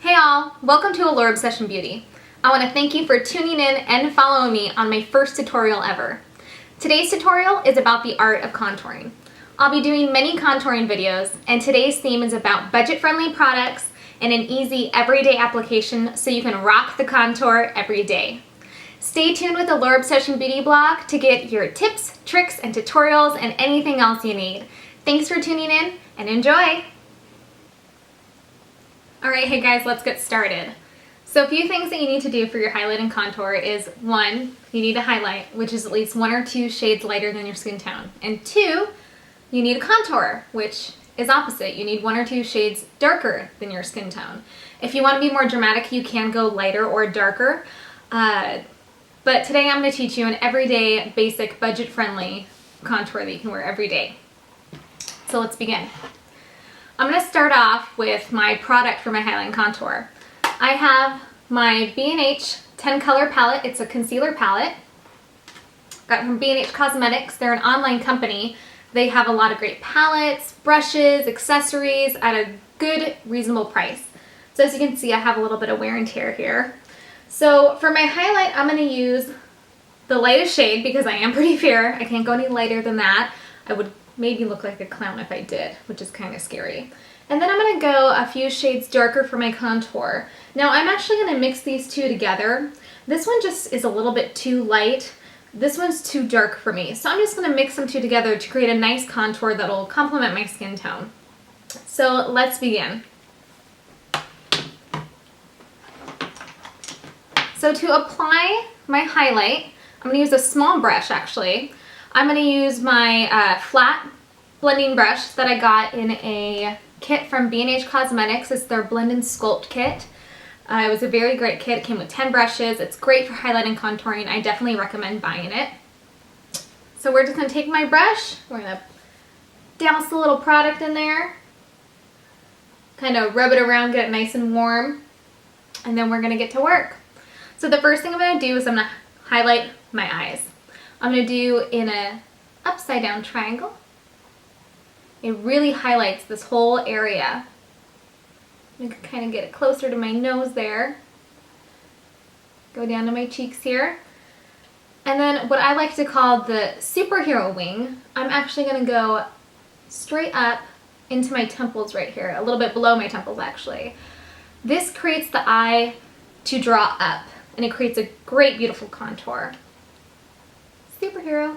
Hey all, welcome to Allure Obsession Beauty. I want to thank you for tuning in and following me on my first tutorial ever. Today's tutorial is about the art of contouring. I'll be doing many contouring videos, and today's theme is about budget-friendly products and an easy everyday application so you can rock the contour every day. Stay tuned with the Allure Obsession Beauty blog to get your tips, tricks, and tutorials and anything else you need. Thanks for tuning in and enjoy! Alright, hey guys, let's get started. So a few things that you need to do for your highlight and contour is 1, you need a highlight, which is at least 1 or 2 shades lighter than your skin tone. And 2, you need a contour, which is opposite. You need 1 or 2 shades darker than your skin tone. If you want to be more dramatic, you can go lighter or darker. But today I'm going to teach you an everyday, basic, budget-friendly contour that you can wear every day. So let's begin. I'm going to start off with my product for my highlight and contour. I have my B&H 10 color palette. It's a concealer palette. Got it from B&H Cosmetics. They're an online company. They have a lot of great palettes, brushes, accessories at a good, reasonable price. So as you can see, I have a little bit of wear and tear here. So for my highlight, I'm going to use the lightest shade because I am pretty fair. I can't go any lighter than that. I would maybe look like a clown if I did, which is kind of scary. And then I'm going to go a few shades darker for my contour. Now I'm actually going to mix these two together. This one just is a little bit too light. This one's too dark for me. So I'm just going to mix them two together to create a nice contour that'll complement my skin tone. So let's begin. So to apply my highlight, I'm going to use a small brush actually. I'm going to use my flat blending brush that I got in a kit from B&H Cosmetics. It's their Blend and Sculpt kit. It was a very great kit. It came with 10 brushes. It's great for highlight and contouring. I definitely recommend buying it. So we're just going to take my brush. We're going to douse a little product in there. Kind of rub it around, get it nice and warm. And then we're going to get to work. So the first thing I'm going to do is I'm going to highlight my eyes. I'm going to do in a upside down triangle. It really highlights this whole area. You can kind of get it closer to my nose there. Go down to my cheeks here. And then what I like to call the superhero wing, I'm actually going to go straight up into my temples right here, a little bit below my temples actually. This creates the eye to draw up, and it creates a great, beautiful contour. Superhero.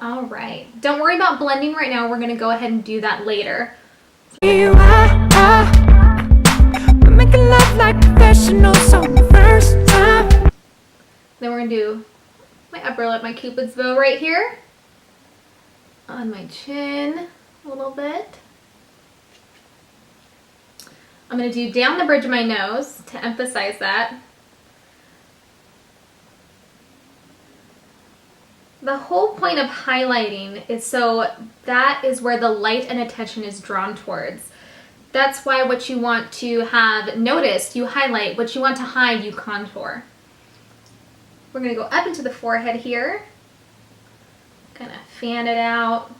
All right. Don't worry about blending right now. We're going to go ahead and do that later. We're making love like professionals on the first time. Then we're going to do my upper lip, my Cupid's bow right here. On my chin a little bit. I'm going to do down the bridge of my nose to emphasize that. The whole point of highlighting is so that is where the light and attention is drawn towards. That's why what you want to have noticed, you highlight. What you want to hide, you contour. We're going to go up into the forehead here. Kind of fan it out.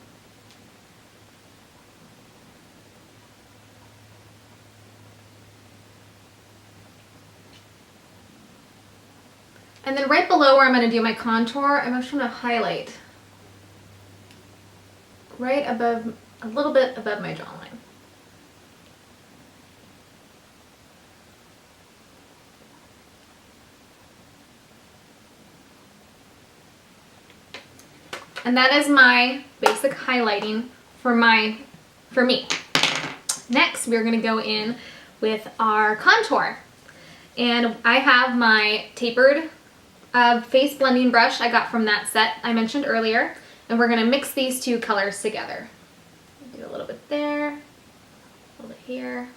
And then right below where I'm going to do my contour, I'm actually going to highlight right above, a little bit above my jawline. And that is my basic highlighting for me. Next, we're going to go in with our contour. And I have my Tapered face blending brush I got from that set I mentioned earlier, and we're going to mix these two colors together. Do a little bit there, a little bit here.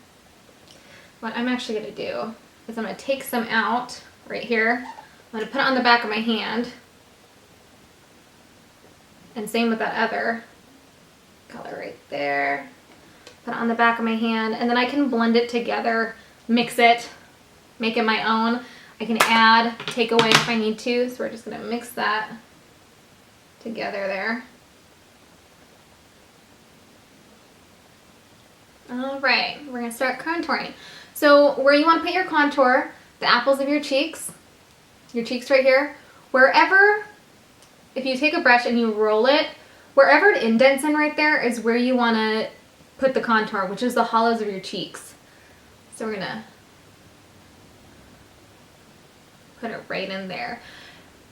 What I'm actually going to do is I'm going to take some out right here. I'm going to put it on the back of my hand, and same with that other color right there. Put it on the back of my hand, and then I can blend it together, mix it, make it my own. I can add, take away if I need to, so we're just going to mix that together there. Alright, we're going to start contouring. So where you want to put your contour, the apples of your cheeks right here, wherever, if you take a brush and you roll it, wherever it indents in right there is where you want to put the contour, which is the hollows of your cheeks. So we're gonna put it right in there.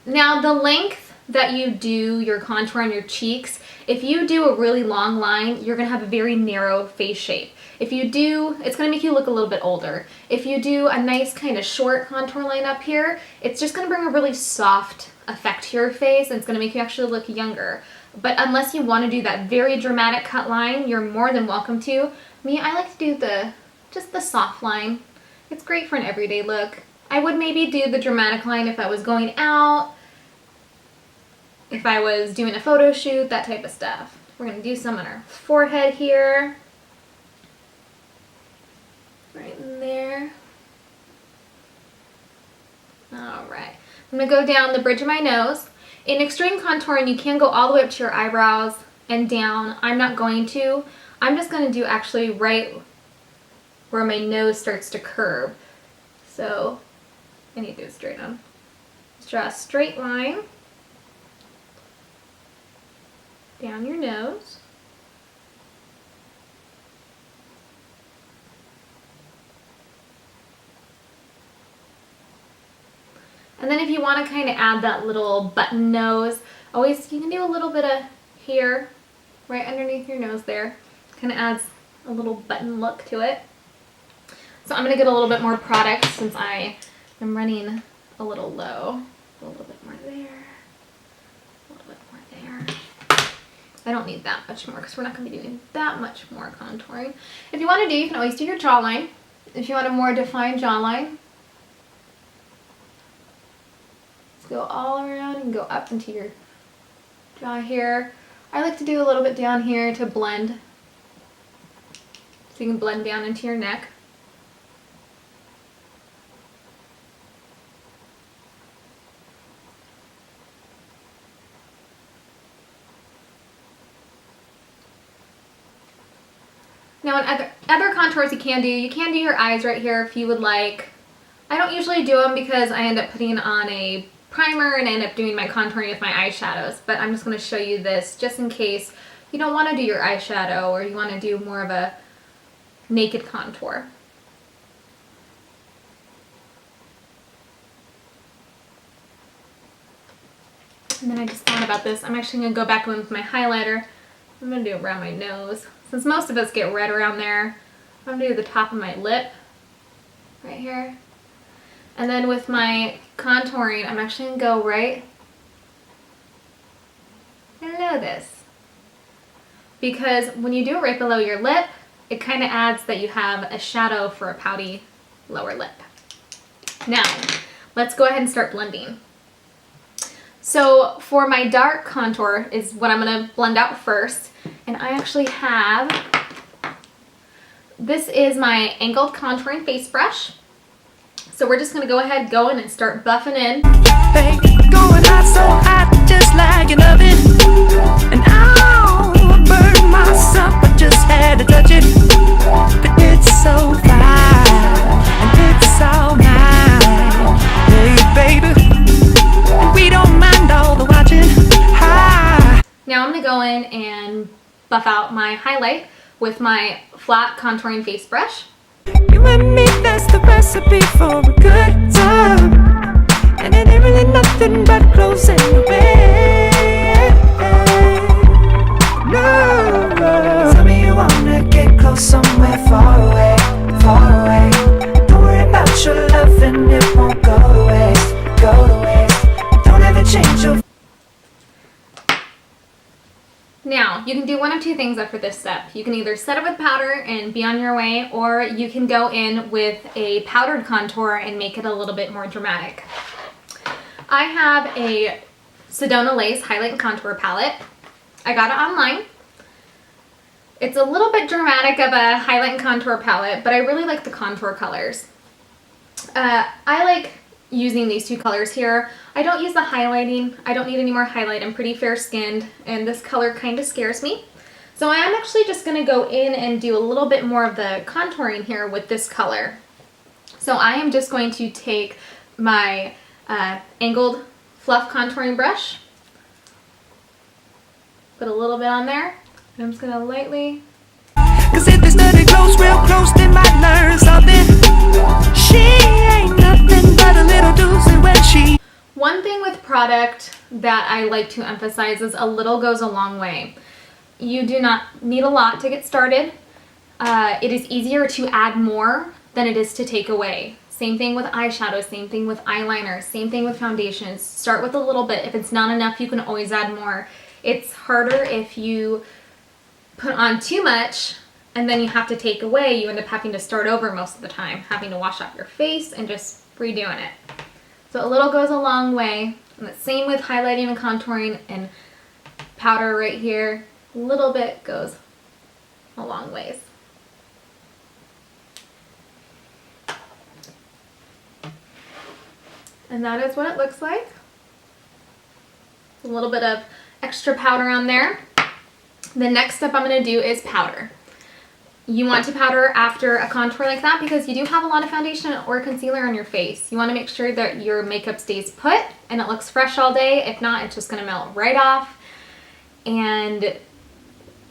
Now the length that you do your contour on your cheeks, if you do a really long line, you're gonna have a very narrow face shape. If you do, it's gonna make you look a little bit older. If you do a nice kind of short contour line up here, it's just gonna bring a really soft effect to your face and it's gonna make you actually look younger. But unless you wanna do that very dramatic cut line, you're more than welcome to. Me, I like to do just the soft line. It's great for an everyday look. I would maybe do the dramatic line if I was going out, if I was doing a photo shoot, that type of stuff. We're gonna do some on our forehead here. Right in there. All right. I'm gonna go down the bridge of my nose. In extreme contouring, you can go all the way up to your eyebrows and down. I'm not going to. I'm just gonna do actually right where my nose starts to curve. So I need to do it straight on. Just draw a straight line down your nose. And then if you want to kind of add that little button nose, always you can do a little bit of here, right underneath your nose there. Kind of adds a little button look to it. So I'm going to get a little bit more product since I am running a little low. A little bit more there, a little bit more there. I don't need that much more because we're not going to be doing that much more contouring. If you want to do, you can always do your jawline. If you want a more defined jawline, go all around and go up into your jaw here. I like to do a little bit down here to blend, so you can blend down into your neck. Now in other contours you can do your eyes right here if you would like. I don't usually do them because I end up putting on a primer and I end up doing my contouring with my eyeshadows, but I'm just going to show you this just in case you don't want to do your eyeshadow or you want to do more of a naked contour. And then I just thought about this. I'm actually going to go back in with my highlighter. I'm going to do it around my nose. Since most of us get red around there, I'm going to do the top of my lip right here. And then with my contouring, I'm actually going to go right below this. Because when you do it right below your lip, it kind of adds that you have a shadow for a pouty lower lip. Now, let's go ahead and start blending. So for my dark contour is what I'm going to blend out first. And I actually have, this is my angled contouring face brush. So we're just going to go ahead, go in and start buffing in. Babe, going hot, so hot, just like an oven. And I'll burn myself, I just had to touch it. But it's so fine, and it's all mine. Hey, baby, we don't mind all the watching. Hi. Now I'm going to go in and buff out my highlight with my flat contouring face brush. You and me, that's the recipe for a good time. And it ain't really nothing but close anyway. No. Tell me you wanna get close somewhere far away, far away. Don't worry about your love and it won't go to waste, go to waste. Don't ever change your. Now, you can do one of two things after this step. You can either set it with powder and be on your way, or you can go in with a powdered contour and make it a little bit more dramatic. I have a Sedona Lace Highlight and Contour palette. I got it online. It's a little bit dramatic of a highlight and contour palette, but I really like the contour colors. I like using these two colors here. I don't use the highlighting. I don't need any more highlight. I'm pretty fair skinned and this color kind of scares me. So I am actually just going to go in and do a little bit more of the contouring here with this color. So I am just going to take my angled fluff contouring brush, put a little bit on there, and I'm just gonna lightly. Cause if they study close, real close, they might learn something. She ain't nothing but a little doozy when she. One thing with product that I like to emphasize is a little goes a long way. You do not need a lot to get started. It is easier to add more than it is to take away. Same thing with eyeshadow, same thing with eyeliner, same thing with foundations. Start with a little bit. If it's not enough, you can always add more. It's harder if you put on too much and then you have to take away. You end up having to start over most of the time, having to wash off your face and just redoing it. So a little goes a long way. And the same with highlighting and contouring and powder right here. A little bit goes a long ways. And that is what it looks like. A little bit of extra powder on there. The next step I'm going to do is powder. You want to powder after a contour like that because you do have a lot of foundation or concealer on your face. You want to make sure that your makeup stays put and it looks fresh all day. If not, it's just going to melt right off and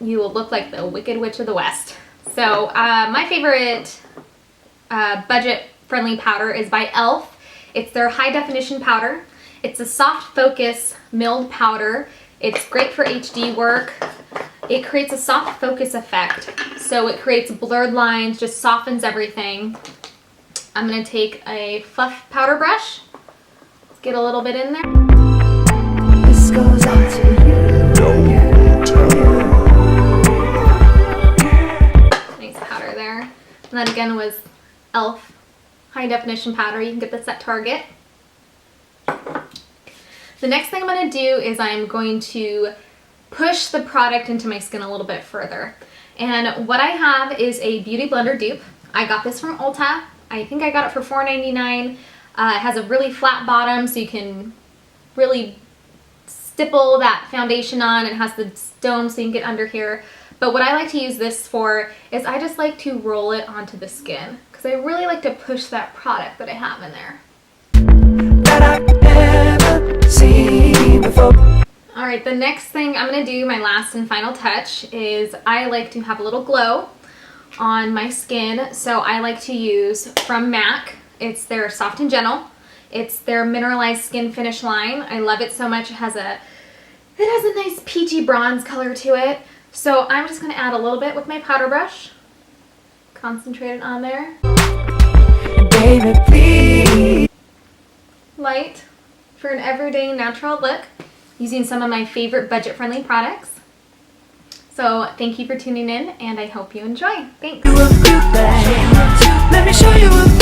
you will look like the Wicked Witch of the West. So my favorite budget-friendly powder is by e.l.f. It's their high definition powder. It's a soft focus milled powder. It's great for HD work. It creates a soft focus effect. So it creates blurred lines, just softens everything. I'm gonna take a fluff powder brush. Let's get a little bit in there. This goes out to Nice powder there. And that again was e.l.f. high definition powder. You can get this at Target. The next thing I'm going to do is I'm going to push the product into my skin a little bit further. And what I have is a Beauty Blender dupe. I got this from ULTA. I think I got it for $4.99. It has a really flat bottom so you can really stipple that foundation on. It has the dome so you can get under here. But what I like to use this for is I just like to roll it onto the skin because I really like to push that product that I have in there. that I've ever seen before. Alright, the next thing I'm going to do, my last and final touch, is I like to have a little glow on my skin. So I like to use from MAC. It's their Soft and Gentle. It's their Mineralize Skinfinish line. I love it so much. It has a nice peachy bronze color to it. So I'm just going to add a little bit with my powder brush. Concentrate it on there. Baby, please. Light for an everyday natural look using some of my favorite budget-friendly products. So thank you for tuning in and I hope you enjoy. Thanks. Let me show you a